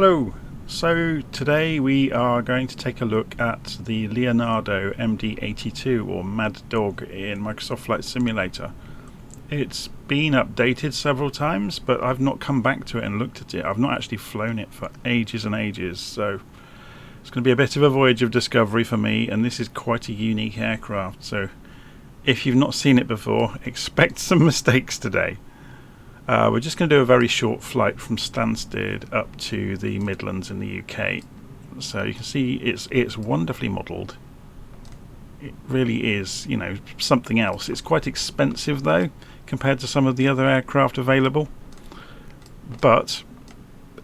Hello, so today we are going to take a look at the Leonardo MD-82 or Mad Dog in Microsoft Flight Simulator. It's been updated several times, but I've not come back to it and looked at it. I've not actually flown it for ages and ages, so it's going to be a bit of a voyage of discovery for me, and this is quite a unique aircraft, so if you've not seen it before, expect some mistakes today. We're just going to do a very short flight from Stansted up to the Midlands in the UK. So you can see it's wonderfully modelled. It really is, you know, something else. It's quite expensive though, compared to some of the other aircraft available. But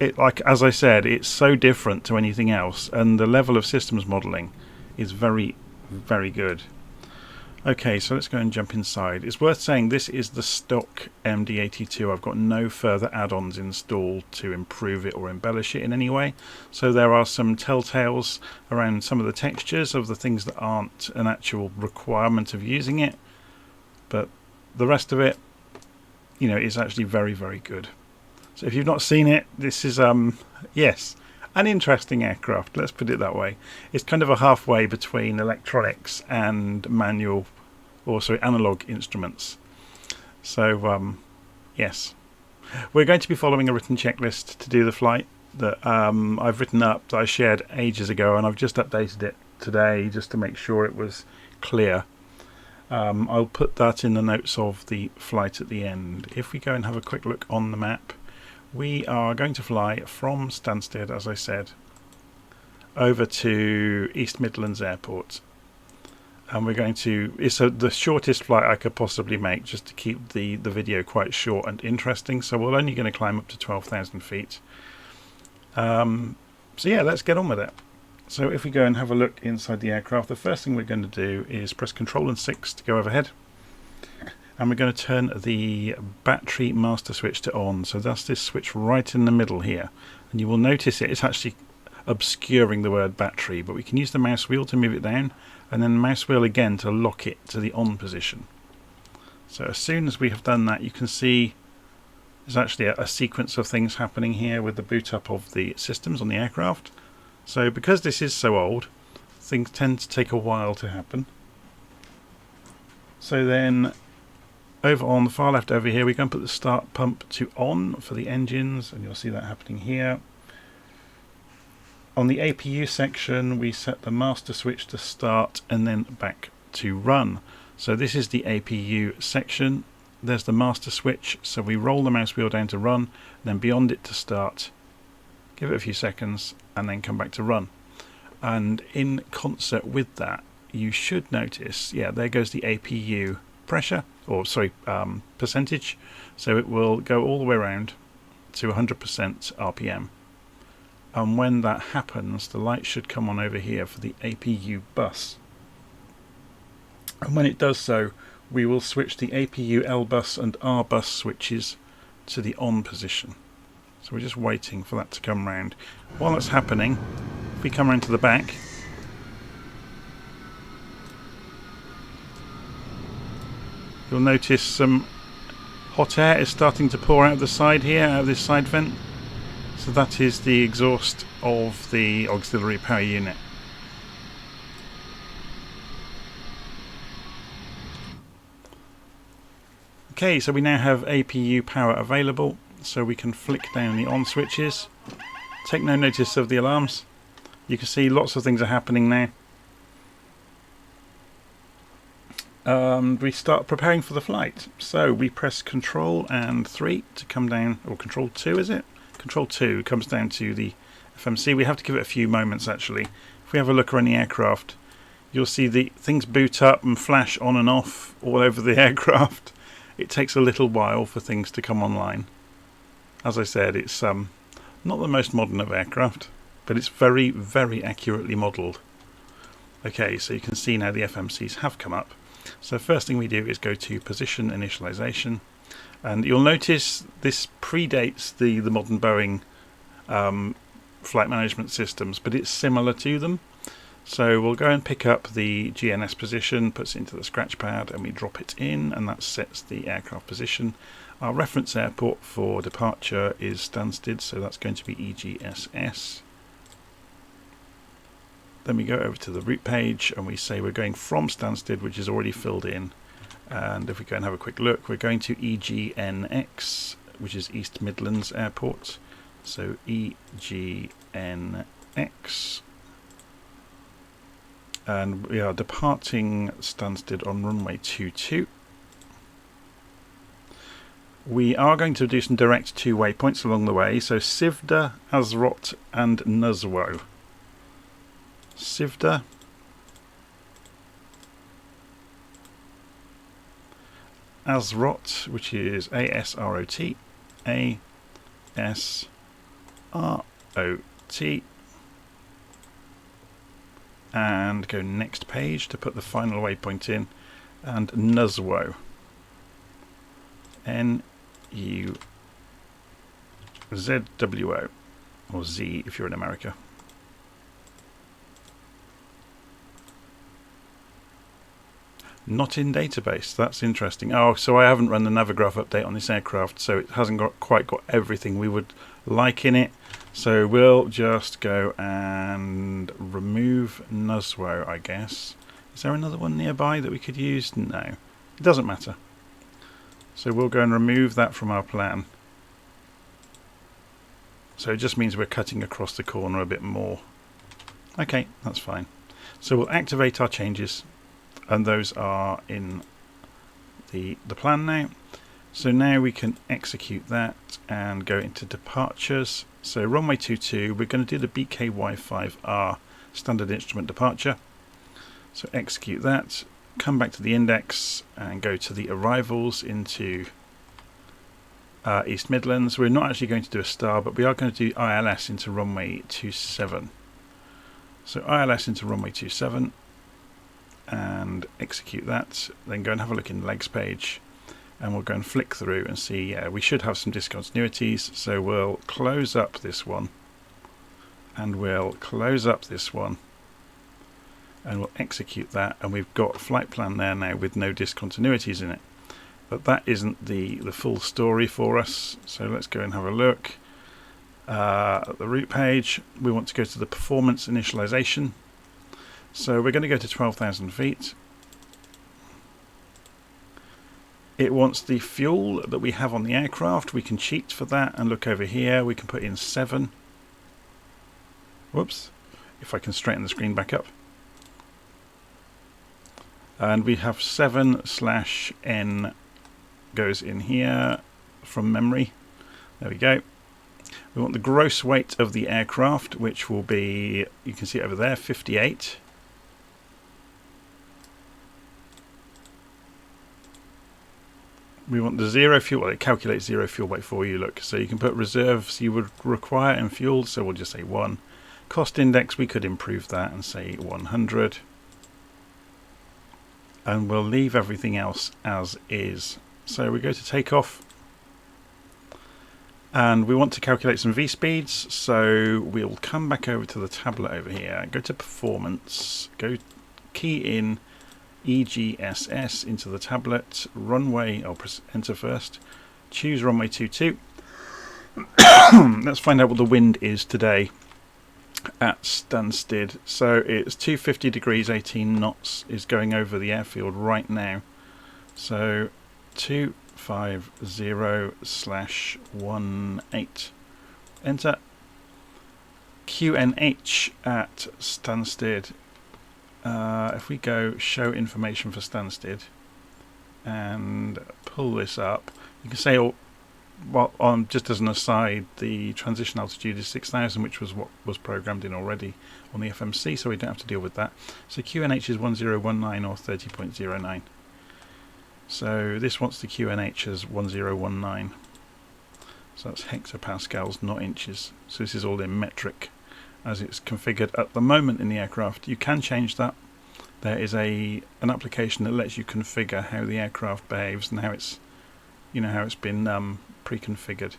it, like as I said, it's so different to anything else, and the level of systems modelling is very, very good. Okay, so let's go and jump inside. It's worth saying this is the stock MD-82. I've got no further add-ons installed to improve it or embellish it in any way. So there are some telltales around some of the textures of the things that aren't an actual requirement of using it. But the rest of it, you know, is actually very, very good. So if you've not seen it, this is, yes, an interesting aircraft, let's put it that way. It's kind of a halfway between electronics and manual, or sorry, analog instruments. So yes, we're going to be following a written checklist to do the flight that I've written up, that I shared ages ago, and I've just updated it today just to make sure it was clear. I'll put that in the notes of the flight at the end. If we go and have a quick look on the map, we are going to fly from Stansted, as I said, over to East Midlands Airport. And we're going to, it's the shortest flight I could possibly make, just to keep the video quite short and interesting. So we're only going to climb up to 12,000 feet. So yeah, let's get on with it. So if we go and have a look inside the aircraft, the first thing we're going to do is press Control and 6 to go overhead. And we're going to turn the battery master switch to on. So that's this switch right in the middle here. And you will notice it's actually obscuring the word battery, but we can use the mouse wheel to move it down, and then the mouse wheel again to lock it to the on position. So as soon as we have done that, you can see there's actually a sequence of things happening here with the boot up of the systems on the aircraft. So because this is so old, things tend to take a while to happen. So then over on the far left over here, we're going to put the start pump to on for the engines, and you'll see that happening here. On the APU section, we set the master switch to start and then back to run. So this is the APU section. There's the master switch, so we roll the mouse wheel down to run, then beyond it to start, give it a few seconds, and then come back to run. And in concert with that, you should notice, yeah, there goes the APU pressure, or sorry, percentage. So it will go all the way around to 100% RPM. And when that happens, the light should come on over here for the APU bus. And when it does so, we will switch the APU L bus and R bus switches to the on position. So we're just waiting for that to come round. While that's happening, if we come round to the back, you'll notice some hot air is starting to pour out of the side here, out of this side vent. So that is the exhaust of the auxiliary power unit. Okay, so we now have APU power available, so we can flick down the on switches. Take no notice of the alarms. You can see lots of things are happening now. We start preparing for the flight. So we press Control and 3 to come down, or Control 2 is it? Control 2 comes down to the FMC. We have to give it a few moments actually. If we have a look around the aircraft, you'll see the things boot up and flash on and off all over the aircraft. It takes a little while for things to come online. As I said, it's not the most modern of aircraft, but it's very, very accurately modelled. Okay, so you can see now the FMCs have come up. So first thing we do is go to Position Initialization, and you'll notice this predates the modern Boeing flight management systems, but it's similar to them. So we'll go and pick up the GNS position, puts it into the scratch pad, and we drop it in, and that sets the aircraft position. Our reference airport for departure is Stansted, so that's going to be EGSS. Then we go over to the route page and we say we're going from Stansted, which is already filled in. And if we go and have a quick look, we're going to EGNX, which is East Midlands Airport. So EGNX. And we are departing Stansted on runway 22. We are going to do some direct two waypoints along the way. So Sivda, Azrot and Nuzwo. Sivda, Azrot, which is ASROT, ASROT, and go next page to put the final waypoint in, and Nuzwo, NUZWO, or Z if you're in America. Not in database, that's interesting. Oh, so I haven't run the Navigraph update on this aircraft, so it hasn't quite got everything we would like in it. So we'll just go and remove Nuzwo, I guess. Is there another one nearby that we could use? No, it doesn't matter. So we'll go and remove that from our plan. So it just means we're cutting across the corner a bit more. Okay, that's fine. So we'll activate our changes, and those are in the plan now. So now we can execute that and go into departures. So runway 22, we're going to do the BKY5R standard instrument departure. So execute that, come back to the index and go to the arrivals into East Midlands. We're not actually going to do a star, but we are going to do ILS into runway 27. So ILS into runway 27 and execute that. Then go and have a look in the legs page, and we'll go and flick through and see, yeah, we should have some discontinuities. So we'll close up this one, and we'll close up this one, and we'll execute that, and we've got a flight plan there now with no discontinuities in it. But that isn't the full story for us, so let's go and have a look at the route page. We want to go to the performance initialization. So we're going to go to 12,000 feet. It wants the fuel that we have on the aircraft. We can cheat for that and look over here. We can put in 7. Whoops. If I can straighten the screen back up. And we have 7/N goes in here from memory. There we go. We want the gross weight of the aircraft, which will be, you can see it over there, 58. We want the zero fuel. Well, it calculates zero fuel weight for you, look. So you can put reserves you would require in fuel, so we'll just say 1. Cost index, we could improve that and say 100. And we'll leave everything else as is. So we go to takeoff. And we want to calculate some V-speeds, so we'll come back over to the tablet over here, go to performance, go key in EGSS into the tablet, runway, I'll press enter first, choose runway 22. Let's find out what the wind is today at Stansted. So it's 250 degrees, 18 knots is going over the airfield right now. So 250/18, enter. QNH at Stansted. If we go show information for Stansted and pull this up, you can say, oh, well, just as an aside, the transition altitude is 6,000, which was what was programmed in already on the FMC, so we don't have to deal with that. So QNH is 1019 or 30.09. So this wants the QNH as 1019. So that's hectopascals, not inches. So this is all in metric as it's configured at the moment in the aircraft. You can change that. There is an application that lets you configure how the aircraft behaves and how it's, how it's been pre-configured.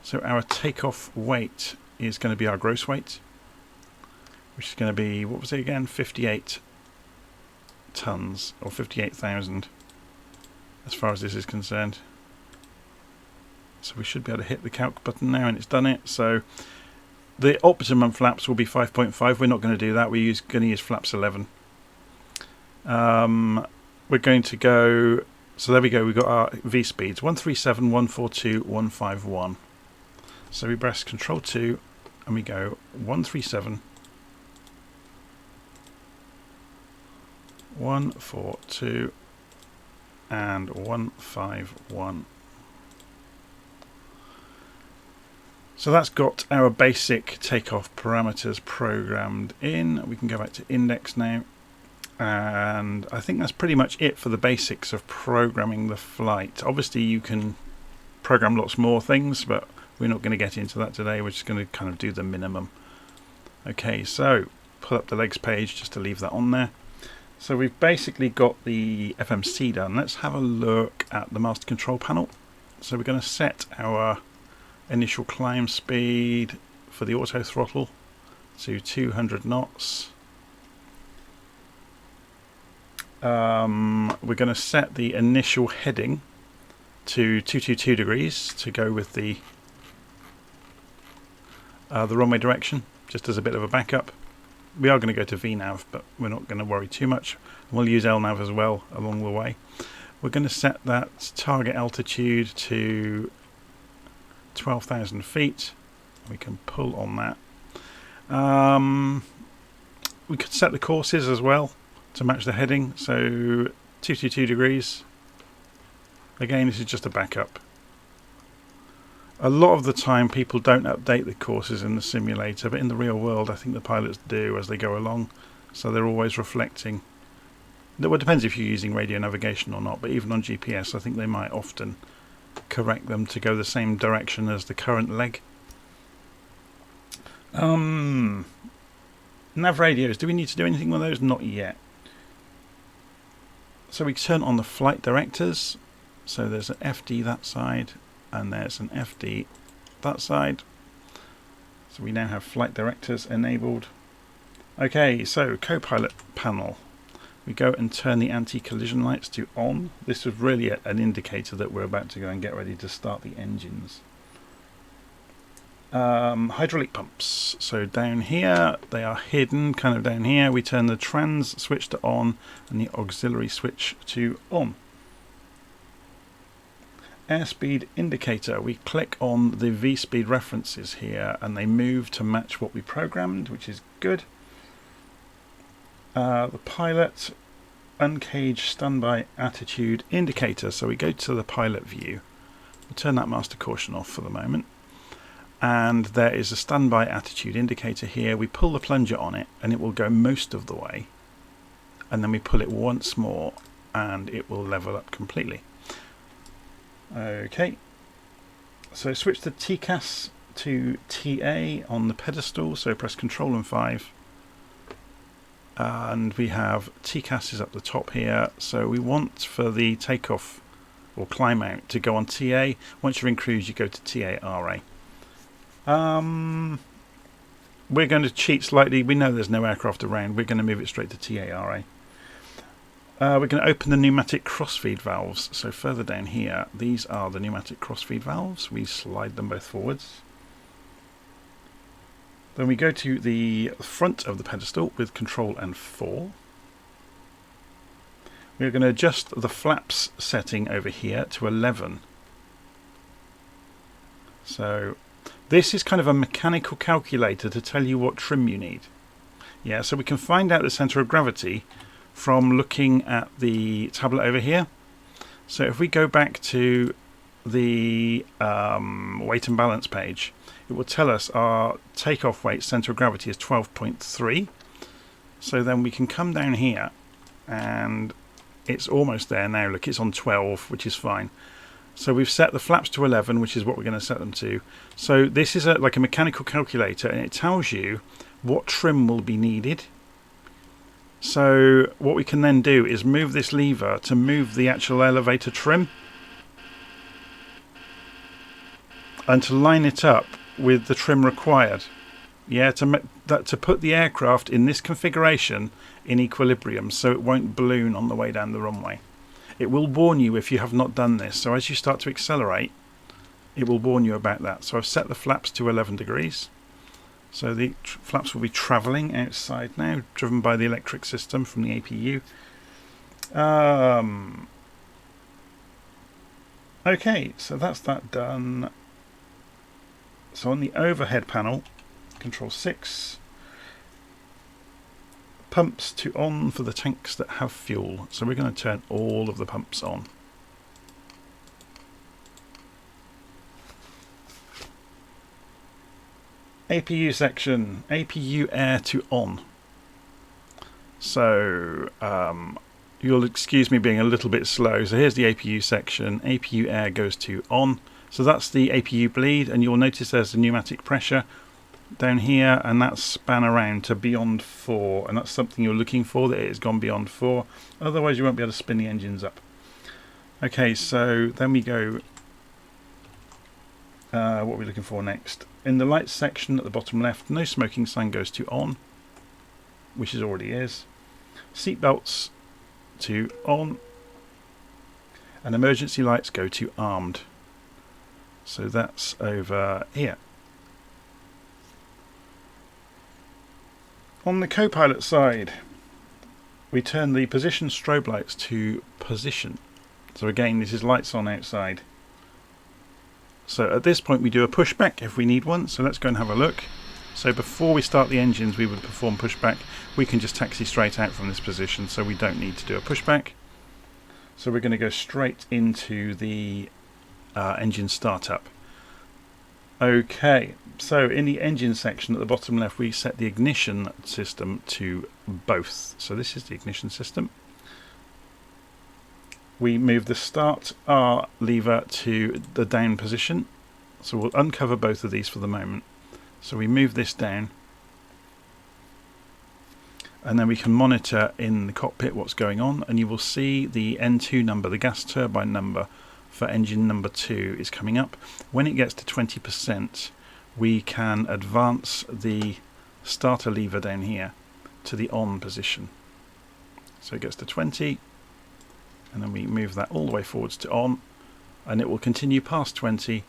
So our takeoff weight is going to be our gross weight. which is going to be, what was it again, 58 tons, or 58,000 as far as this is concerned. So we should be able to hit the calc button now, and it's done it. So the optimum flaps will be 5.5. We're not going to do that. We're going to use flaps 11. We're going to go, so there we go, we've got our V speeds, 137, 142, 151. So we press Control 2 and we go 137, 142 and 151. So that's got our basic takeoff parameters programmed in. We can go back to index now. And I think that's pretty much it for the basics of programming the flight. Obviously you can program lots more things, but we're not going to get into that today. We're just going to kind of do the minimum. Okay, so pull up the legs page just to leave that on there. So we've basically got the FMC done. Let's have a look at the master control panel. So we're going to set our initial climb speed for the auto throttle to 200 knots. We're going to set the initial heading to 222 degrees to go with the runway direction, just as a bit of a backup. We are going to go to VNAV, but we're not going to worry too much. And we'll use LNAV as well along the way. We're going to set that target altitude to 12,000 feet. We can pull on that. We could set the courses as well to match the heading, so 222 degrees. Again, this is just a backup. A lot of the time people don't update the courses in the simulator, but in the real world I think the pilots do as they go along, so they're always reflecting. Well, it depends if you're using radio navigation or not, but even on GPS I think they might often correct them to go the same direction as the current leg. Nav radios, do we need to do anything with those? Not yet. So we turn on the flight directors. So there's an FD that side and there's an FD that side. So we now have flight directors enabled. Okay, so co-pilot panel. We go and turn the anti-collision lights to on. This is really an indicator that we're about to go and get ready to start the engines. Hydraulic pumps. So down here, they are hidden kind of down here. We turn the trans switch to on and the auxiliary switch to on. Airspeed indicator. We click on the V-speed references here and they move to match what we programmed, which is good. The pilot uncaged standby attitude indicator. So we go to the pilot view. We'll turn that master caution off for the moment. And there is a standby attitude indicator here. We pull the plunger on it and it will go most of the way, and then we pull it once more and it will level up completely. Okay, so switch the TCAS to TA on the pedestal, so press Control and 5 and we have TCAS is up the top here. So we want for the takeoff or climb out to go on TA. Once you're in cruise you go to TARA. We're going to cheat slightly. We know there's no aircraft around. We're going to move it straight to TARA. We're going to open the pneumatic crossfeed valves. So further down here, these are the pneumatic crossfeed valves. We slide them both forwards. Then we go to the front of the pedestal with Control and 4. We're going to adjust the flaps setting over here to 11. So this is kind of a mechanical calculator to tell you what trim you need. Yeah, so we can find out the centre of gravity from looking at the tablet over here. So if we go back to the weight and balance page, it will tell us our takeoff weight centre of gravity is 12.3. So then we can come down here and it's almost there now. Look, it's on 12, which is fine. So we've set the flaps to 11, which is what we're going to set them to. So this is like a mechanical calculator, and it tells you what trim will be needed. So what we can then do is move this lever to move the actual elevator trim and to line it up with the trim required. Yeah, to put the aircraft in this configuration in equilibrium so it won't balloon on the way down the runway. It will warn you if you have not done this. So as you start to accelerate, it will warn you about that. So I've set the flaps to 11 degrees. So the flaps will be travelling outside now, driven by the electric system from the APU. Okay, so that's that done. So on the overhead panel, Control 6, pumps to on for the tanks that have fuel. So we're going to turn all of the pumps on. APU section, APU air to on. So you'll excuse me being a little bit slow. So here's the APU section. APU air goes to on. So that's the APU bleed, and you'll notice there's a pneumatic pressure down here, and that's span around to beyond 4, and that's something you're looking for, that it's gone beyond 4. Otherwise you won't be able to spin the engines up. Okay, so then we go, what are we looking for next? In the lights section at the bottom left, no smoking sign goes to on, which it already is. Seat belts to on, and emergency lights go to armed. So that's over here. On the co-pilot side, we turn the position strobe lights to position. So again, this is lights on outside. So at this point we do a pushback if we need one. So let's go and have a look. So before we start the engines we would perform pushback. We can just taxi straight out from this position, so we don't need to do a pushback. So we're going to go straight into the engine startup. Okay, so in the engine section at the bottom left we set the ignition system to both. So this is the ignition system. We move the start R lever to the down position. So we'll uncover both of these for the moment. So we move this down, and then we can monitor in the cockpit what's going on, and you will see the N2 number, the gas turbine number for engine number 2 is coming up. When it gets to 20%, we can advance the starter lever down here to the on position. So it gets to 20, and then we move that all the way forwards to on, and it will continue past 20.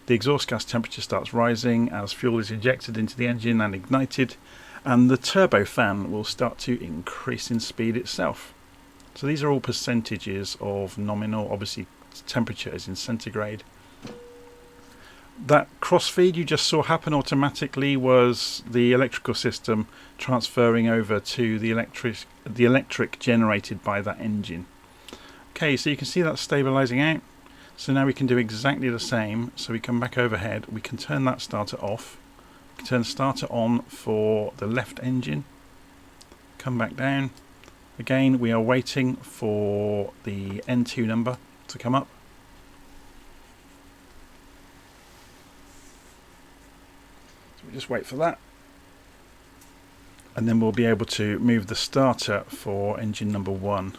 The exhaust gas temperature starts rising as fuel is injected into the engine and ignited, and the turbofan will start to increase in speed itself. So these are all percentages of nominal, obviously temperature is in centigrade. That crossfeed you just saw happen automatically was the electrical system transferring over to the electric generated by that engine. Okay, so you can see that stabilizing out. So now we can do exactly the same. So we come back overhead, we can turn that starter off, we can turn the starter on for the left engine, come back down. Again, we are waiting for the N2 number to come up. So we just wait for that, and then we'll be able to move the starter for engine number 1.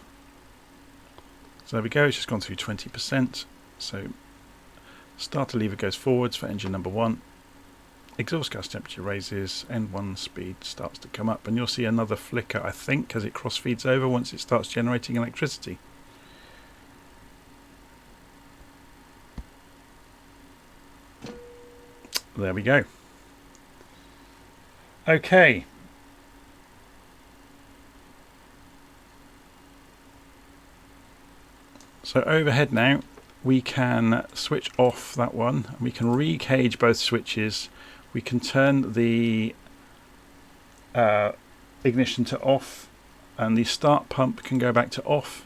So there we go, it's just gone through 20%. So starter lever goes forwards for engine number 1. Exhaust gas temperature raises, N1 speed starts to come up, and you'll see another flicker, I think, as it cross feeds over once it starts generating electricity. There we go. Okay. So overhead now, we can switch off that one. We can re-cage both switches. We can turn the ignition to off, and the start pump can go back to off.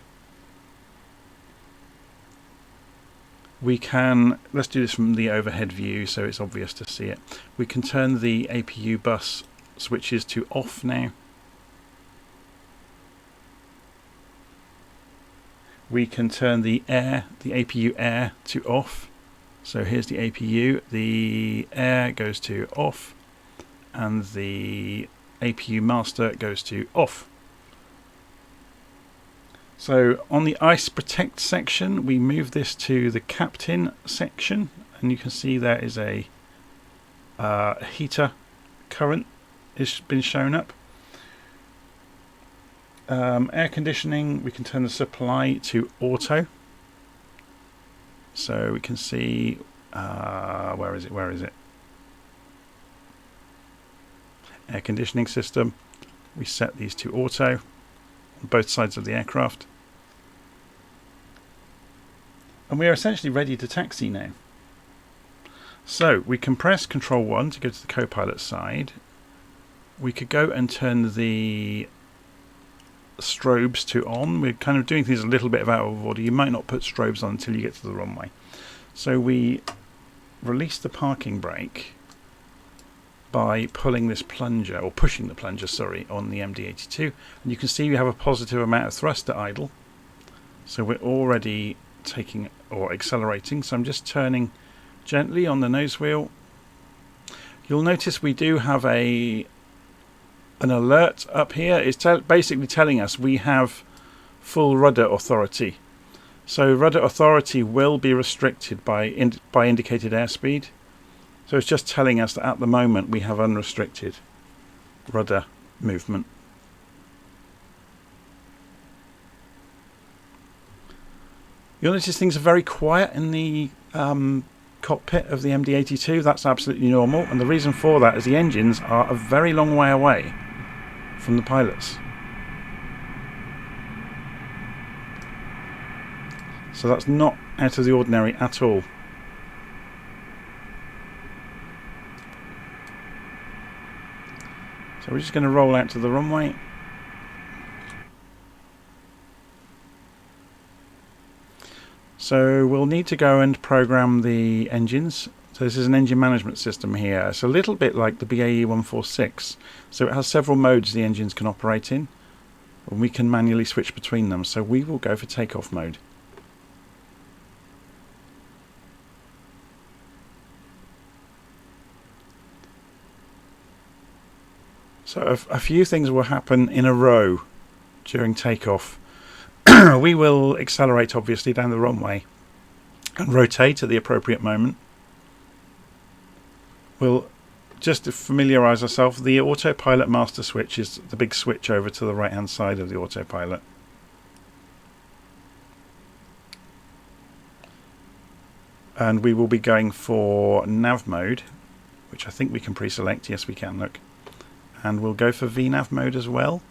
We can, let's do this from the overhead view so it's obvious to see it. We can turn the APU bus switches to off now. We can turn the APU air to off. So here's the APU, the air goes to off, and the APU master goes to off. So on the ice protect section, we move this to the captain section, and you can see there is a heater current has been shown up. Air conditioning, we can turn the supply to auto. So we can see, where is it? Air conditioning system. We set these to auto on both sides of the aircraft. And we are essentially ready to taxi now. So we can press Control 1 to go to the co-pilot side. We could go and turn the strobes to on. We're kind of doing things a little bit out of order. You might not put strobes on until you get to the runway. So we release the parking brake by pulling this plunger, or pushing the plunger, sorry, on the MD-82. And you can see we have a positive amount of thrust at idle. So we're already taking or accelerating. So I'm just turning gently on the nose wheel. You'll notice we do have an alert up here. It's basically telling us we have full rudder authority. So rudder authority will be restricted by indicated airspeed. So it's just telling us that at the moment we have unrestricted rudder movement. You'll notice things are very quiet in the cockpit of the MD-82. That's absolutely normal, and the reason for that is the engines are a very long way away from the pilots. So that's not out of the ordinary at all. So we're just going to roll out to the runway. So we'll need to go and program the engines. So this is an engine management system here. It's a little bit like the BAE 146. So it has several modes the engines can operate in, and we can manually switch between them. So we will go for takeoff mode. So a few things will happen in a row during takeoff. We will accelerate obviously down the runway and rotate at the appropriate moment. We'll just to familiarise ourselves, the autopilot master switch is the big switch over to the right hand side of the autopilot. And we will be going for nav mode, which I think we can pre-select. Yes, we can, look. And we'll go for VNAV mode as well,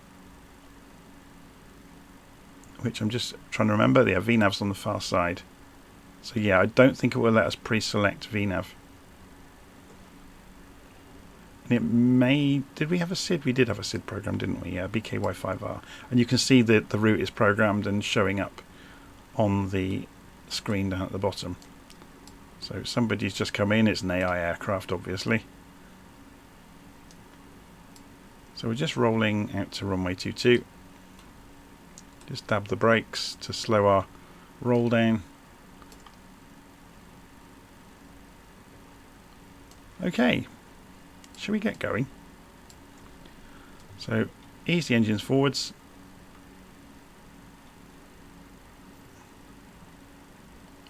which I'm just trying to remember. Yeah, VNAV's on the far side. So yeah, I don't think it will let us pre-select VNAV. And it may... Did we have a SID? We did have a SID program, didn't we? Yeah, BKY5R. And you can see that the route is programmed and showing up on the screen down at the bottom. So somebody's just come in. It's an AI aircraft, obviously. So we're just rolling out to runway 22. Just dab the brakes to slow our roll down. Okay, shall we get going? So ease the engines forwards.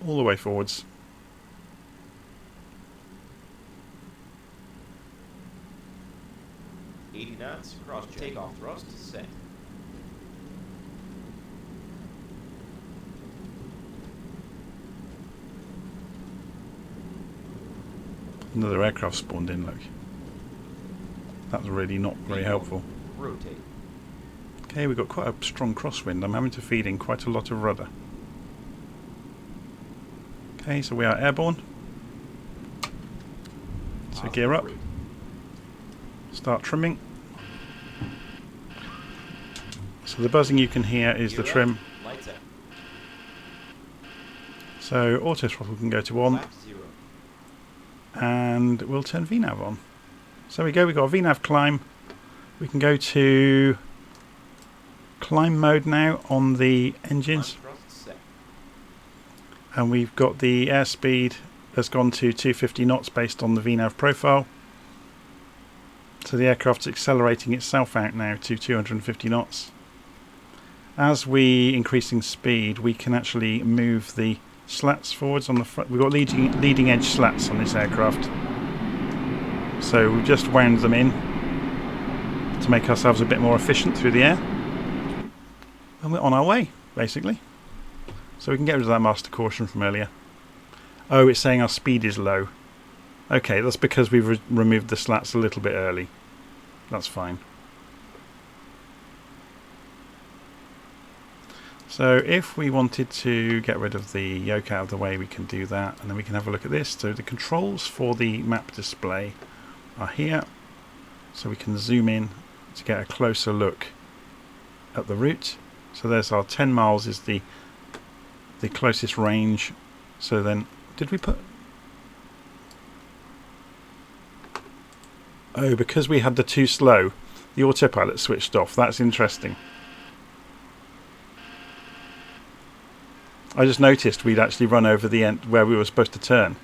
All the way forwards. Knots, cross takeoff thrust set. Another aircraft spawned in, look. That was really not very helpful. Rotate. Okay, we've got quite a strong crosswind. I'm having to feed in quite a lot of rudder. Okay, so we are airborne. So gear up. Start trimming. So the buzzing you can hear is the trim. So auto throttle can go to on, and we'll turn VNAV on. So we go, we've got a VNAV climb. We can go to climb mode now on the engines, and we've got the airspeed has gone to 250 knots based on the VNAV profile. So the aircraft's accelerating itself out now to 250 knots. As we increasing speed, we can actually move the slats forwards on the front. We've got leading edge slats on this aircraft. So we've just wound them in to make ourselves a bit more efficient through the air. And we're on our way, basically. So we can get rid of that master caution from earlier. Oh, it's saying our speed is low. Okay, that's because we've removed the slats a little bit early. That's fine. So if we wanted to get rid of the yoke out of the way, we can do that, and then we can have a look at this. So the controls for the map display are here, so we can zoom in to get a closer look at the route. So there's our 10 miles is the closest range. So then, did we put... Oh, because we had the too slow, the autopilot switched off. That's interesting. I just noticed we'd actually run over the end where we were supposed to turn.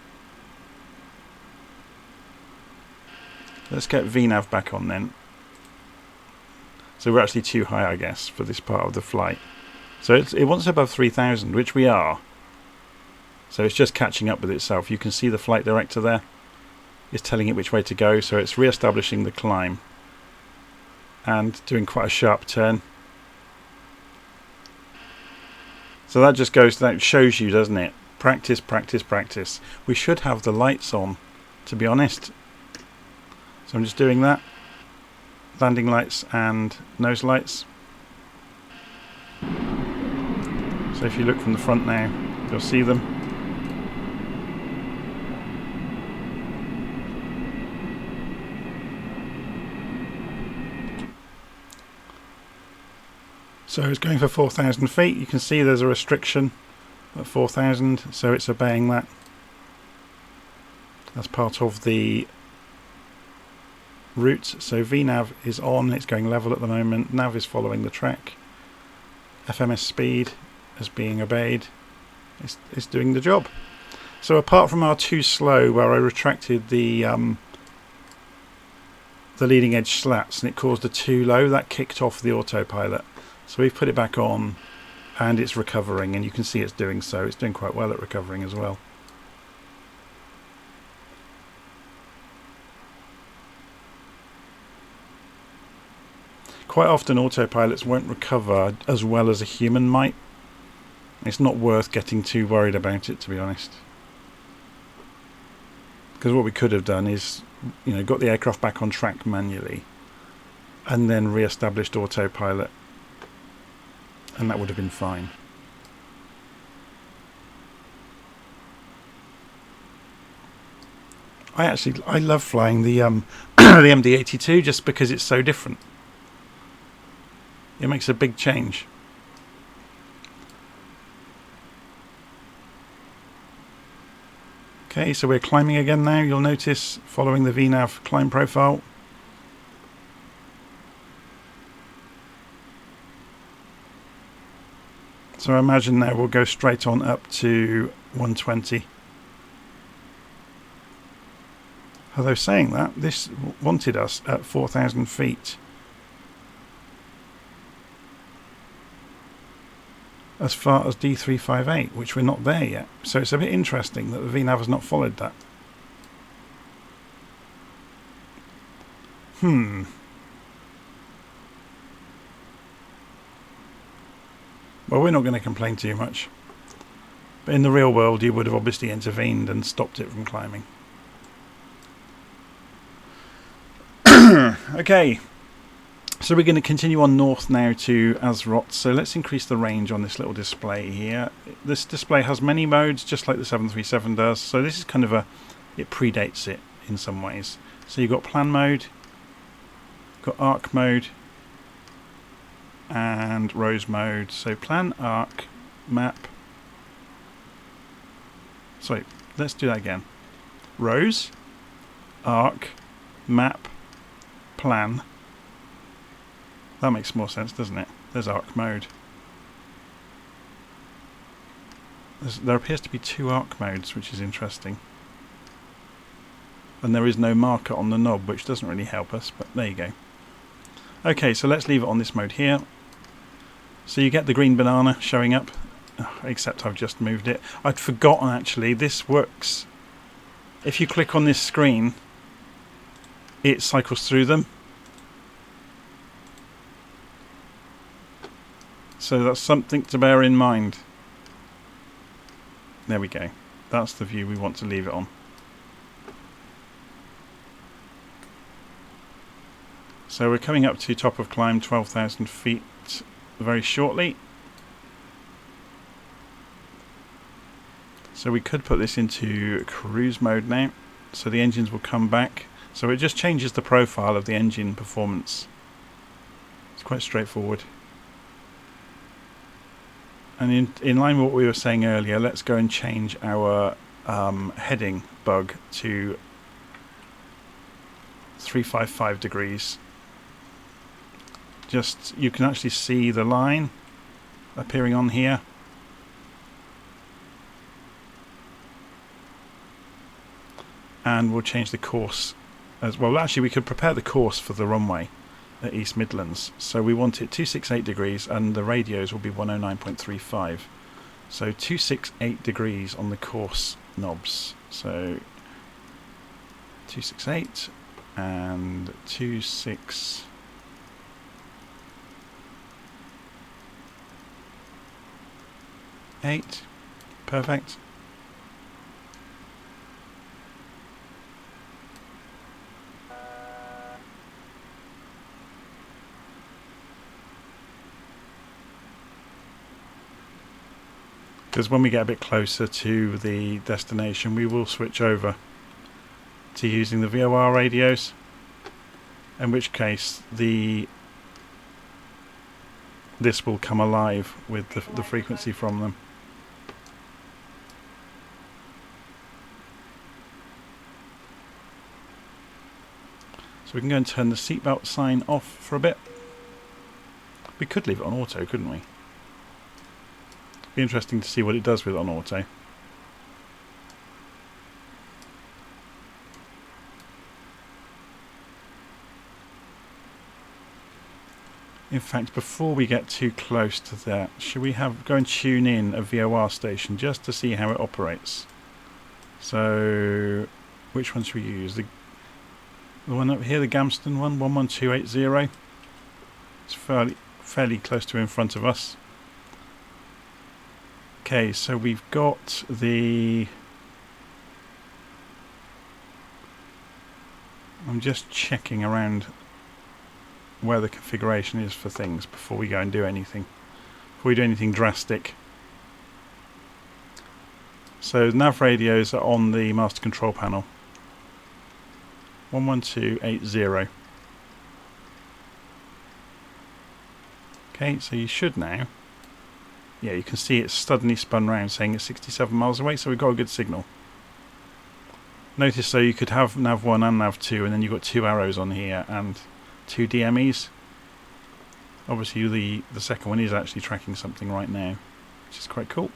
Let's get VNAV back on then. So we're actually too high, I guess, for this part of the flight. So it wants above 3,000, which we are. So it's just catching up with itself. You can see the flight director there. It's telling it which way to go, so it's re-establishing the climb and doing quite a sharp turn. So that just goes, that shows you, doesn't it? Practice, practice, practice. We should have the lights on, to be honest. So I'm just doing that. Landing lights and nose lights. So if you look from the front now, you'll see them. So it's going for 4,000 feet. You can see there's a restriction at 4,000, so it's obeying that. That's part of the route. So VNAV is on, it's going level at the moment. Nav is following the track. FMS speed is being obeyed. It's doing the job. So apart from our too slow, where I retracted the leading edge slats and it caused a too low, that kicked off the autopilot. So we've put it back on and it's recovering, and you can see it's doing so. It's doing quite well at recovering as well. Quite often autopilots won't recover as well as a human might. It's not worth getting too worried about it, to be honest. Because what we could have done is, you know, got the aircraft back on track manually and then re-established autopilot, and that would have been fine. I love flying the the MD-82 just because it's so different. It makes a big change. Okay, so we're climbing again now. You'll notice following the VNAV climb profile. So I imagine now we'll go straight on up to 120. Although saying that, this wanted us at 4,000 feet. As far as D358, which we're not there yet. So it's a bit interesting that the VNAV has not followed that. Well, we're not going to complain too much. But in the real world, you would have obviously intervened and stopped it from climbing. Okay. So we're going to continue on north now to Azrot. So let's increase the range on this little display here. This display has many modes, just like the 737 does. So this is kind of it predates it in some ways. So you've got plan mode, got arc mode, and rows mode. So plan, arc, map. Sorry, let's do that again. Rows, arc, map, plan. That makes more sense, doesn't it? There's arc mode. There appears to be two arc modes, which is interesting. And there is no marker on the knob, which doesn't really help us, but there you go. Okay, so let's leave it on this mode here. So you get the green banana showing up, except I've just moved it. I'd forgotten actually, this works. If you click on this screen, it cycles through them. So that's something to bear in mind. There we go. That's the view we want to leave it on. So we're coming up to top of climb, 12,000 feet very shortly. So we could put this into cruise mode now, so the engines will come back. So it just changes the profile of the engine performance. It's quite straightforward. And in line with what we were saying earlier, let's go and change our heading bug to 355 degrees. Just, you can actually see the line appearing on here. And we'll change the course as well. Actually, we could prepare the course for the runway at East Midlands. So we want it 268 degrees and the radios will be 109.35. So 268 degrees on the course knobs. So 268 and 268. Perfect. Because when we get a bit closer to the destination, we will switch over to using the VOR radios, in which case this will come alive with the frequency from them. So we can go and turn the seatbelt sign off for a bit. We could leave it on auto, couldn't we? Be interesting to see what it does with it on auto. In fact, before we get too close to that, should we go and tune in a VOR station just to see how it operates? So, which one should we use? The one up here, the Gamston one, 11280. It's fairly close to in front of us. Okay, so we've got the... I'm just checking around where the configuration is for things before we go and do anything. Before we do anything drastic. So nav radios are on the master control panel. 11280. Okay, so you should now... Yeah, you can see it's suddenly spun round saying it's 67 miles away, so we've got a good signal. Notice though you could have nav 1 and nav 2 and then you've got two arrows on here and two DMEs. Obviously the second one is actually tracking something right now, which is quite cool.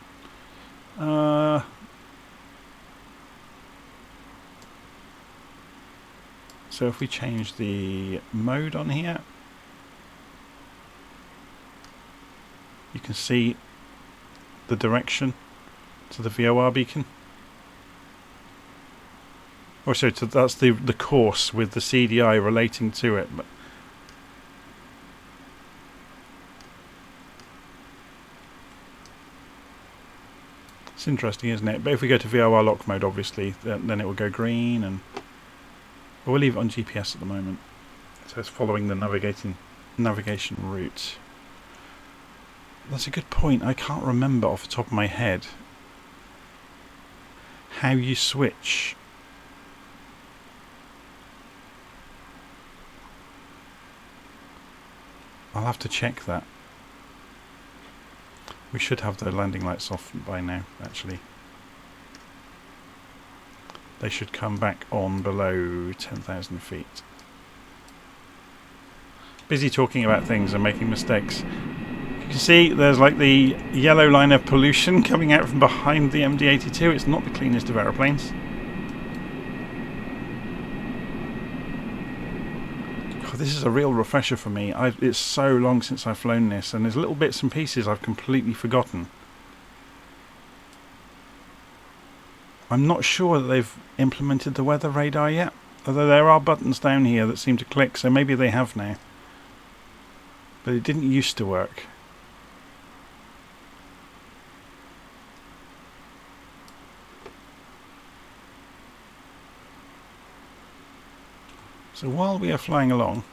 So if we change the mode on here, you can see the direction to the VOR beacon. Or sorry, that's the course with the CDI relating to it. But it's interesting, isn't it? But if we go to VOR lock mode, obviously, then it will go green, and but we'll leave it on GPS at the moment. So it's following the navigation route. That's a good point. I can't remember off the top of my head how you switch. I'll have to check that. We should have the landing lights off by now, actually. They should come back on below 10,000 feet. Busy talking about things and making mistakes. You can see there's like the yellow line of pollution coming out from behind the MD-82. It's not the cleanest of aeroplanes. God, this is a real refresher for me. It's so long since I've flown this, and there's little bits and pieces I've completely forgotten. I'm not sure that they've implemented the weather radar yet. Although there are buttons down here that seem to click, so maybe they have now. But it didn't used to work. So while we are flying along,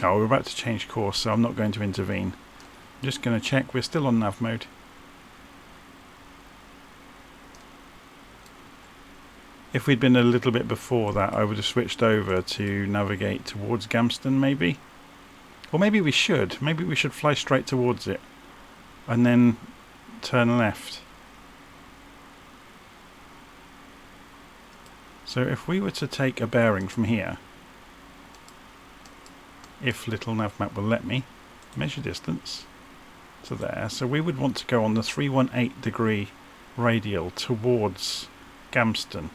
we're about to change course, so I'm not going to intervene. I'm just going to check we're still on nav mode. If we'd been a little bit before that, I would have switched over to navigate towards Gamston, maybe. Or maybe we should. Maybe we should fly straight towards it and then turn left. So if we were to take a bearing from here, if little nav map will let me, measure distance to there. So we would want to go on the 318 degree radial towards Gamston.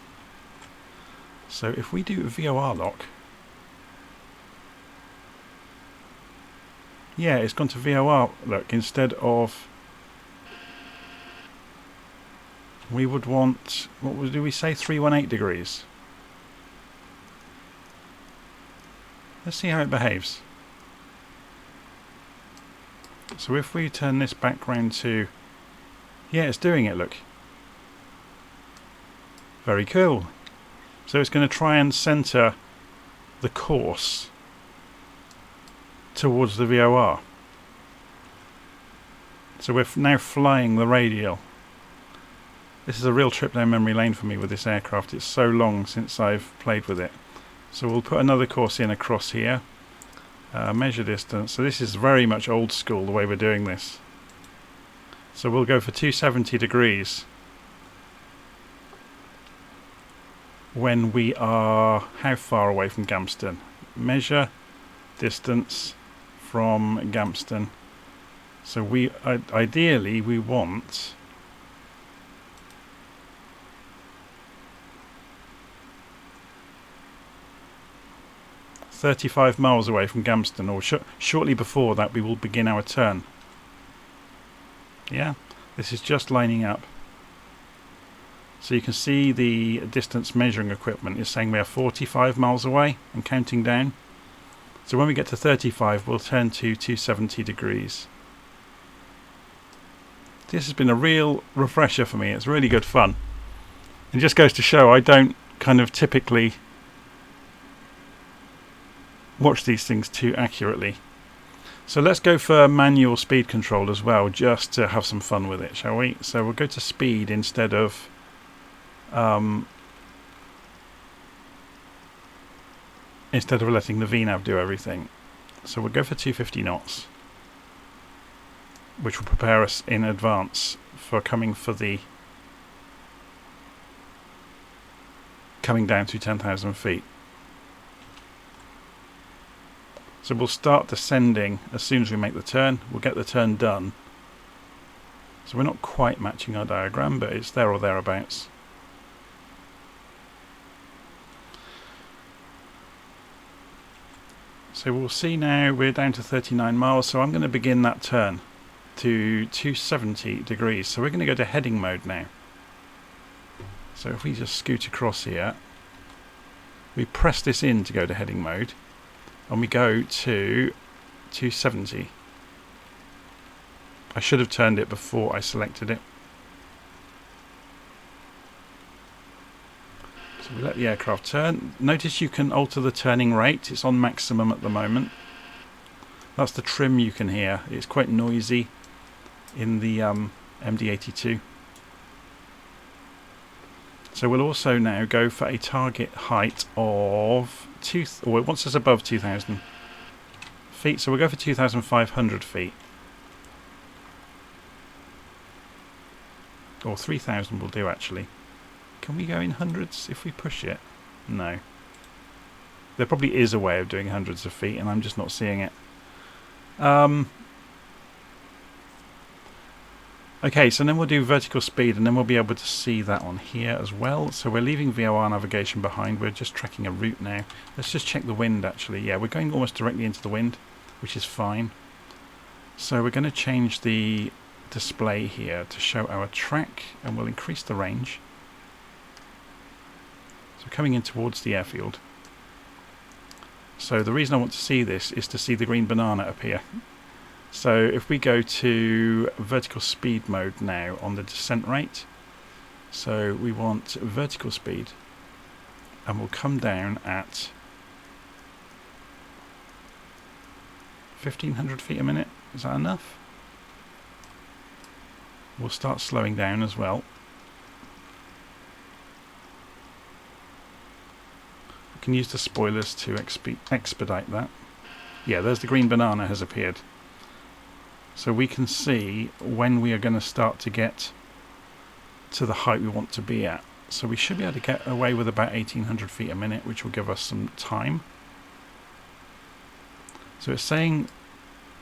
So if we do VOR lock, yeah, it's gone to VOR look instead of, we would want, what do we say, 318 degrees. Let's see how it behaves. So if we turn this back round to, yeah, it's doing it, look. Very cool. So it's going to try and centre the course towards the VOR. So we're now flying the radial. This is a real trip down memory lane for me with this aircraft. It's so long since I've played with it. So we'll put another course in across here. Measure distance. So this is very much old school the way we're doing this. So we'll go for 270 degrees. When we are how far away from Gamston? Measure distance from Gamston. So we ideally we want 35 miles away from Gamston, or shortly before that we will begin our turn. Yeah, this is just lining up. So you can see the distance measuring equipment is saying we are 45 miles away and counting down. So when we get to 35, we'll turn to 270 degrees. This has been a real refresher for me. It's really good fun. It just goes to show I don't kind of typically watch these things too accurately. So let's go for manual speed control as well, just to have some fun with it, shall we? So we'll go to speed instead of letting the VNAV do everything. So we'll go for 250 knots, which will prepare us in advance for coming down to 10,000 feet. So we'll start descending as soon as we make the turn. We'll get the turn done. So we're not quite matching our diagram, but it's there or thereabouts. So we'll see now we're down to 39 miles, so I'm going to begin that turn to 270 degrees. So we're going to go to heading mode now. So if we just scoot across here, we press this in to go to heading mode, and we go to 270. I should have turned it before I selected it. So we let the aircraft turn. Notice you can alter the turning rate. It's on maximum at the moment. That's the trim you can hear. It's quite noisy in the MD-82. So we'll also now go for a target height of it wants us above 2,000 feet, so we'll go for 2,500 feet. Or 3,000 will do, actually. Can we go in hundreds if we push it? No. There probably is a way of doing hundreds of feet, and I'm just not seeing it. Okay, so then we'll do vertical speed, and then we'll be able to see that on here as well. So we're leaving VOR navigation behind. We're just tracking a route now. Let's just check the wind, actually. Yeah, we're going almost directly into the wind, which is fine. So we're going to change the display here to show our track, and we'll increase the range. So coming in towards the airfield. So the reason I want to see this is to see the green banana appear. So if we go to vertical speed mode now on the descent rate, so we want vertical speed, and we'll come down at 1500 feet a minute. Is that enough? We'll start slowing down as well. We can use the spoilers to expedite that. Yeah, there's the green banana has appeared. So we can see when we are going to start to get to the height we want to be at. So we should be able to get away with about 1800 feet a minute, which will give us some time. So it's saying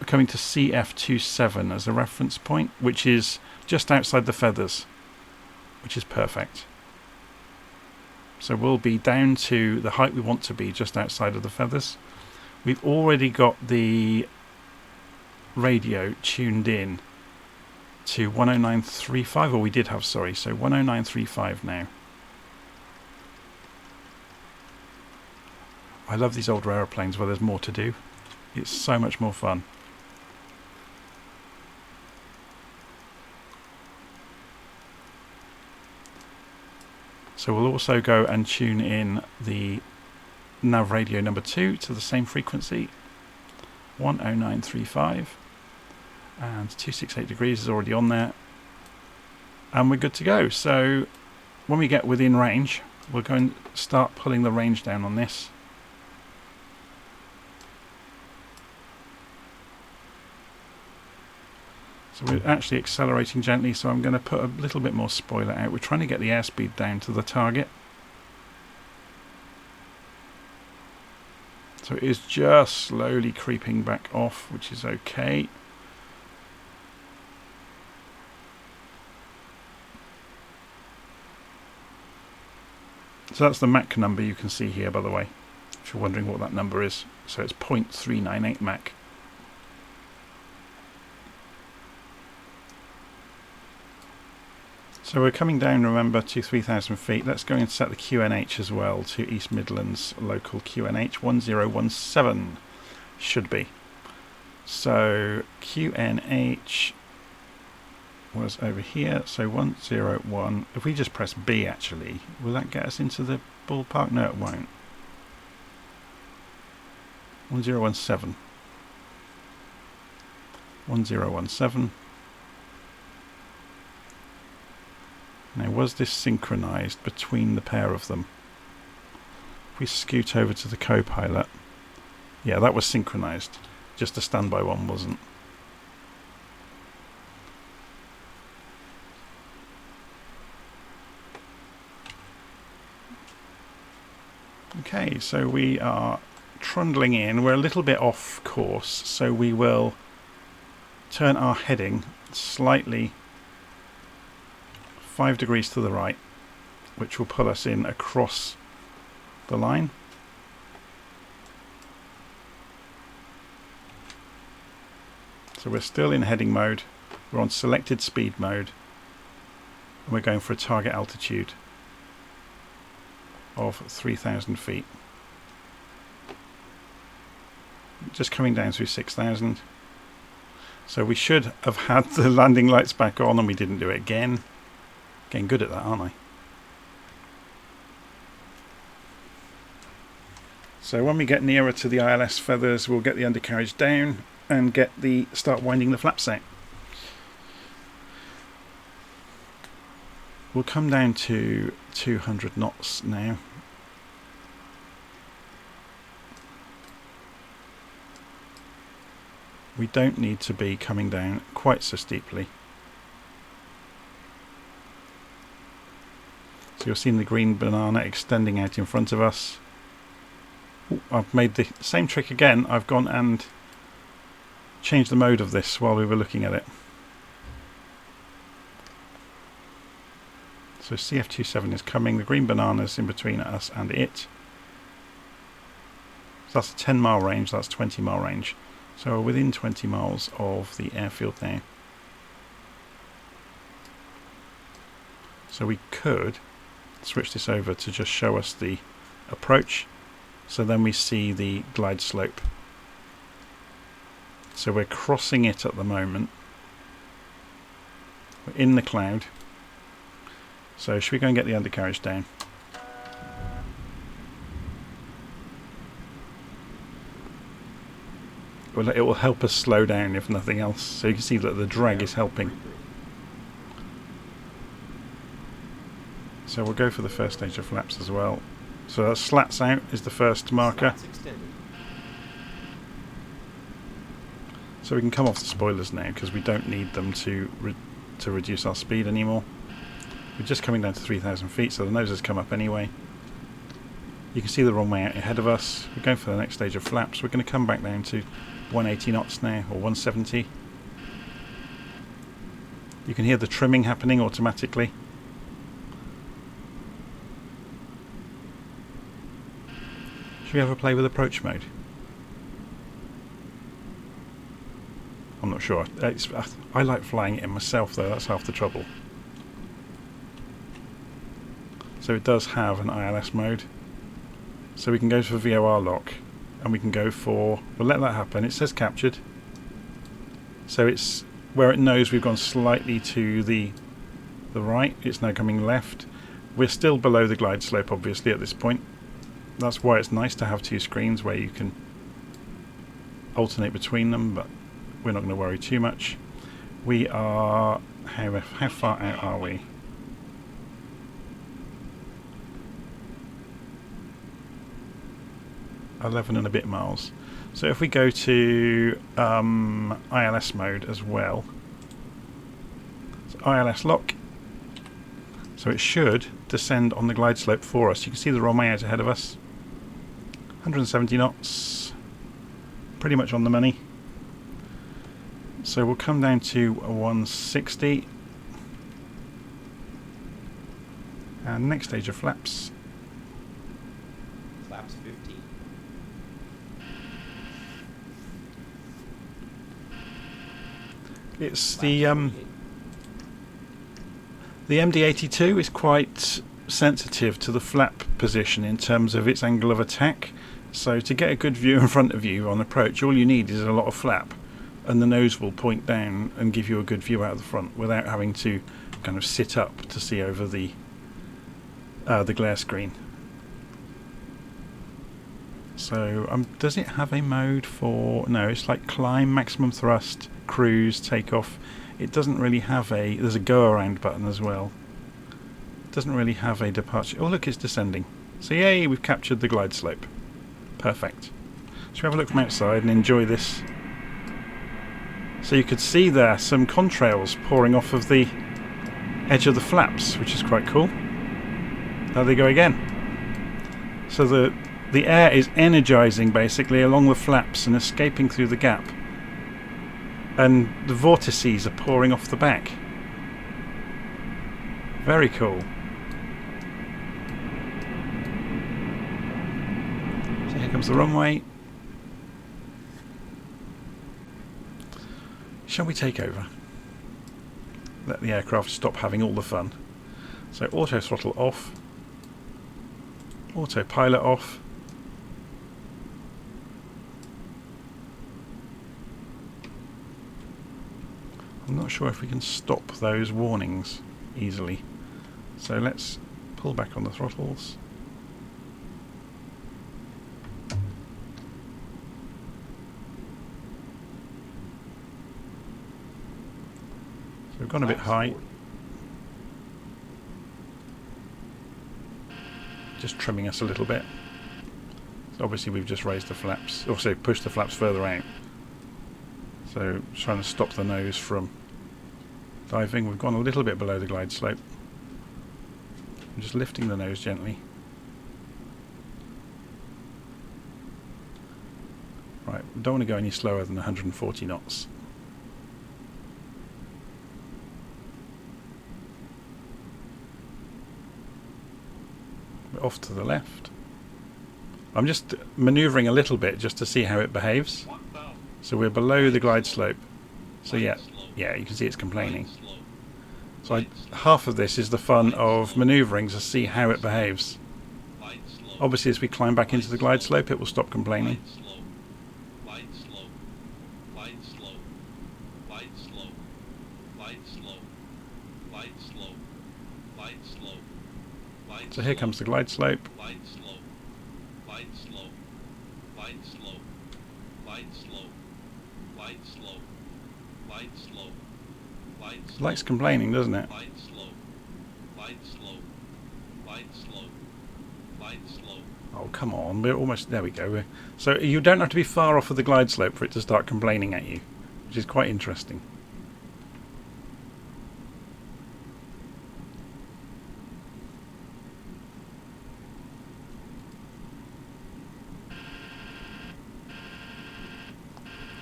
we're coming to CF27 as a reference point, which is just outside the feathers, which is perfect. So we'll be down to the height we want to be just outside of the feathers. We've already got the radio tuned in to 10935, or we did have, sorry, so 10935 now. I love these older aeroplanes where there's more to do. It's so much more fun. So we'll also go and tune in the nav radio number 2 to the same frequency, 10935, and 268 degrees is already on there, and we're good to go. So when we get within range, we'll go and start pulling the range down on this. So we're actually accelerating gently, so I'm going to put a little bit more spoiler out. We're trying to get the airspeed down to the target. So it is just slowly creeping back off, which is okay. So that's the Mach number you can see here, by the way, if you're wondering what that number is. So it's 0.398 Mach. So we're coming down, remember, to 3,000 feet. Let's go and set the QNH as well to East Midlands local QNH 1017 should be. So QNH was over here, so 101. If we just press B, actually, will that get us into the ballpark? No, it won't. 1017. 1017. Now, was this synchronized between the pair of them? If we scoot over to the co-pilot, yeah, that was synchronized. Just the standby one wasn't. Okay, so we are trundling in. We're a little bit off course, so we will turn our heading slightly 5 degrees to the right, which will pull us in across the line. So we're still in heading mode, we're on selected speed mode, and we're going for a target altitude of 3,000 feet. Just coming down through 6,000. So we should have had the landing lights back on, and we didn't do it again. Getting good at that, aren't I? So when we get nearer to the ILS feathers, we'll get the undercarriage down and start winding the flaps out. We'll come down to 200 knots now. We don't need to be coming down quite so steeply. So you're seeing the green banana extending out in front of us. Ooh, I've made the same trick again. I've gone and changed the mode of this while we were looking at it. So CF27 is coming. The green banana's in between us and it. So that's a 10-mile range. That's 20-mile range. So we're within 20 miles of the airfield now. So we could switch this over to just show us the approach. So then we see the glide slope. So we're crossing it at the moment. We're in the cloud. So should we go and get the undercarriage down? Well, it will help us slow down if nothing else. So you can see that the drag is helping. So we'll go for the first stage of flaps as well. So that slats out is the first marker. So we can come off the spoilers now because we don't need them to reduce our speed anymore. We're just coming down to 3,000 feet, so the nose has come up anyway. You can see the runway out ahead of us. We're going for the next stage of flaps. We're going to come back down to 180 knots now, or 170. You can hear the trimming happening automatically. Should we have a play with approach mode? I'm not sure. I like flying it in myself though, that's half the trouble. So it does have an ILS mode. So we can go for VOR lock and we can go for, we'll let that happen. It says captured. So it's where it knows we've gone slightly to the right, it's now coming left. We're still below the glide slope obviously at this point. That's why it's nice to have two screens where you can alternate between them, but we're not going to worry too much. We are, how far out are we? .11 and a bit miles. So if we go to ILS mode as well, so ILS lock, so it should descend on the glide slope for us. You can see the runway out ahead of us. 170 knots, pretty much on the money. So we'll come down to 160. And next stage of flaps. Flaps 15. It's the MD-82 is quite sensitive to the flap position in terms of its angle of attack. So to get a good view in front of you on approach, all you need is a lot of flap, and the nose will point down and give you a good view out of the front without having to kind of sit up to see over the glare screen. So does it have a mode for, no, it's like climb, maximum thrust, cruise, takeoff. It doesn't really have a, there's a go around button as well. It doesn't really have a departure. Oh look, it's descending. So yay, we've captured the glide slope. Perfect. Shall we have a look from outside and enjoy this? So you could see there some contrails pouring off of the edge of the flaps, which is quite cool. There they go again. So the air is energizing basically along the flaps and escaping through the gap. And the vortices are pouring off the back. Very cool. So here comes the runway. Shall we take over? Let the aircraft stop having all the fun. So auto throttle off. Autopilot off. I'm not sure if we can stop those warnings easily. So let's pull back on the throttles. So we've gone a bit high. Just trimming us a little bit. So obviously we've just raised the flaps, also pushed the flaps further out. So trying to stop the nose from diving. We've gone a little bit below the glide slope. I'm just lifting the nose gently. Right, don't want to go any slower than 140 knots. We're off to the left. I'm just manoeuvring a little bit just to see how it behaves. So we're below the glide slope. So yeah, you can see it's complaining. So half of this is the fun of manoeuvring to see how it behaves. Obviously, as we climb back into the glide slope, it will stop complaining. Glide slope, glide slope, glide slope, glide slope, glide slope, glide slope, glide slope. So here comes the glide slope. Glide slope, glide slope, glide slope, glide slope, glide slope, glide slope, glide slope. Likes complaining, doesn't it? Glide slope, glide slope, glide slope, glide slope. Oh, come on. We're almost... There we go. So you don't have to be far off of the glide slope for it to start complaining at you, which is quite interesting.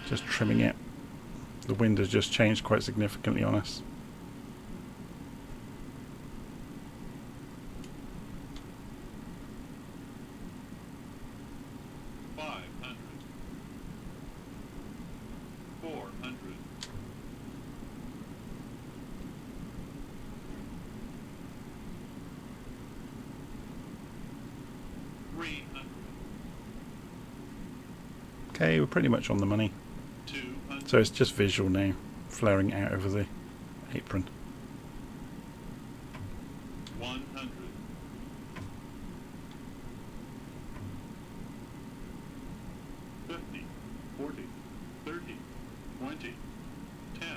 Just trimming it. The wind has just changed quite significantly on us. Okay, we're pretty much on the money. So it's just visual now, flaring out over the apron. 100. 50, 40, 30, 20, 10.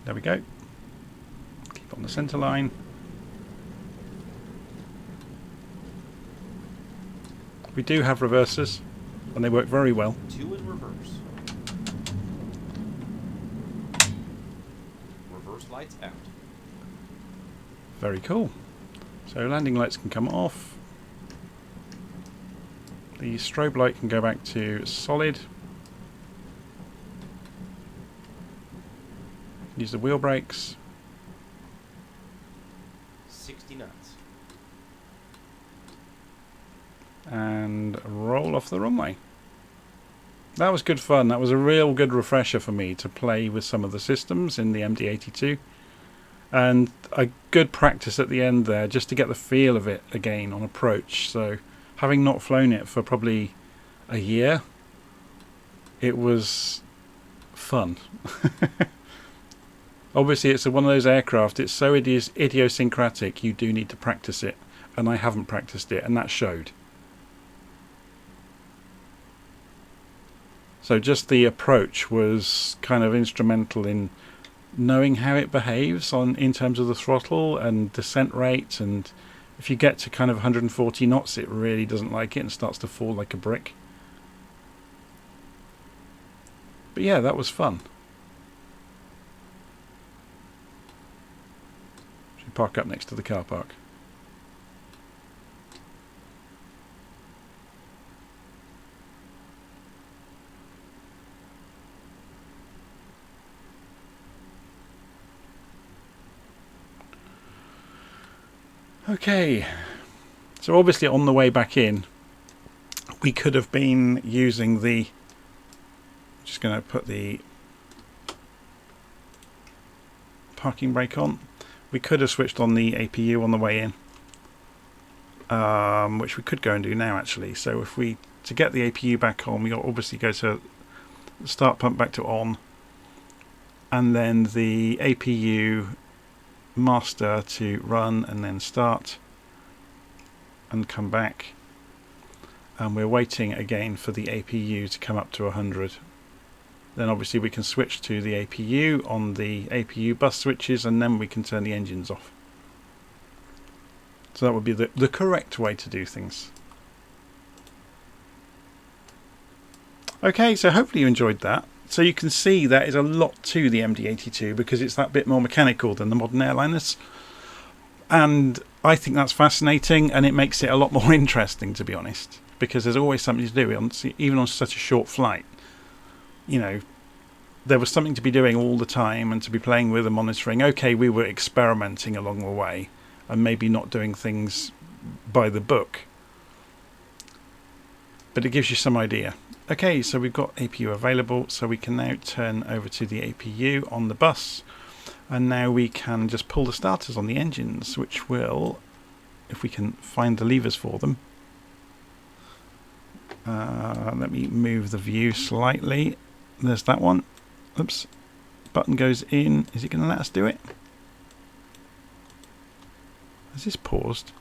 There we go. Keep on the centre line. We do have reversers, and they work very well. 2 in reverse. Reverse lights out. Very cool. So landing lights can come off. The strobe light can go back to solid. Use the wheel brakes. 60 knots. And roll off the runway. That was good fun. That was a real good refresher for me to play with some of the systems in the MD-82. And a good practice at the end there, just to get the feel of it again on approach. So having not flown it for probably a year, it was fun. Obviously it's one of those aircraft, it's so idiosyncratic, you do need to practice it. And I haven't practiced it, and that showed. So just the approach was kind of instrumental in knowing how it behaves in terms of the throttle and descent rate, and if you get to kind of 140 knots it really doesn't like it and starts to fall like a brick. But yeah, that was fun. Should park up next to the car park. Okay, so obviously on the way back in, we could have been using the, just going to put the parking brake on. We could have switched on the APU on the way in, which we could go and do now actually. So if we, to get the APU back on, we obviously go to start pump back to on, and then the APU master to run and then start and come back, and we're waiting again for the APU to come up to 100. Then obviously we can switch to the APU on the APU bus switches, and then we can turn the engines off. So that would be the correct way to do things. Okay, so hopefully you enjoyed that. So you can see that is a lot to the MD-82 because it's that bit more mechanical than the modern airliners. And I think that's fascinating, and it makes it a lot more interesting, to be honest, because there's always something to do, even on such a short flight. You know, there was something to be doing all the time and to be playing with and monitoring. Okay, we were experimenting along the way and maybe not doing things by the book, but it gives you some idea. Okay, so we've got APU available, so we can now turn over to the APU on the bus, and now we can just pull the starters on the engines, which will if we can find the levers for them. Let me move the view slightly. There's that one. Oops. Button goes in. Is it going to let us do it? Has this paused?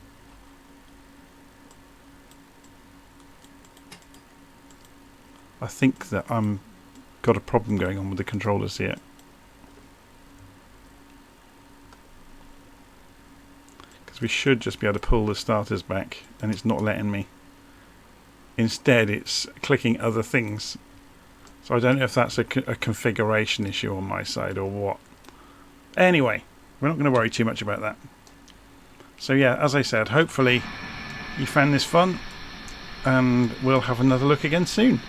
I think that I'm got a problem going on with the controllers here. Because we should just be able to pull the starters back, and it's not letting me. Instead, it's clicking other things. So I don't know if that's a configuration issue on my side or what. Anyway, we're not going to worry too much about that. So yeah, as I said, hopefully you found this fun, and we'll have another look again soon.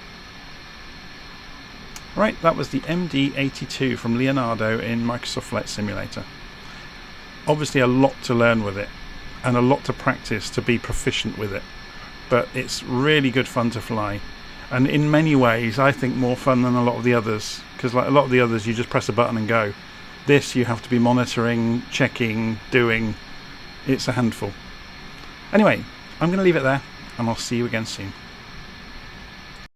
Right, that was the MD-82 from Leonardo in Microsoft Flight Simulator. Obviously a lot to learn with it, and a lot to practice to be proficient with it. But it's really good fun to fly, and in many ways I think more fun than a lot of the others, because like a lot of the others you just press a button and go. This you have to be monitoring, checking, doing. It's a handful. Anyway, I'm going to leave it there, and I'll see you again soon.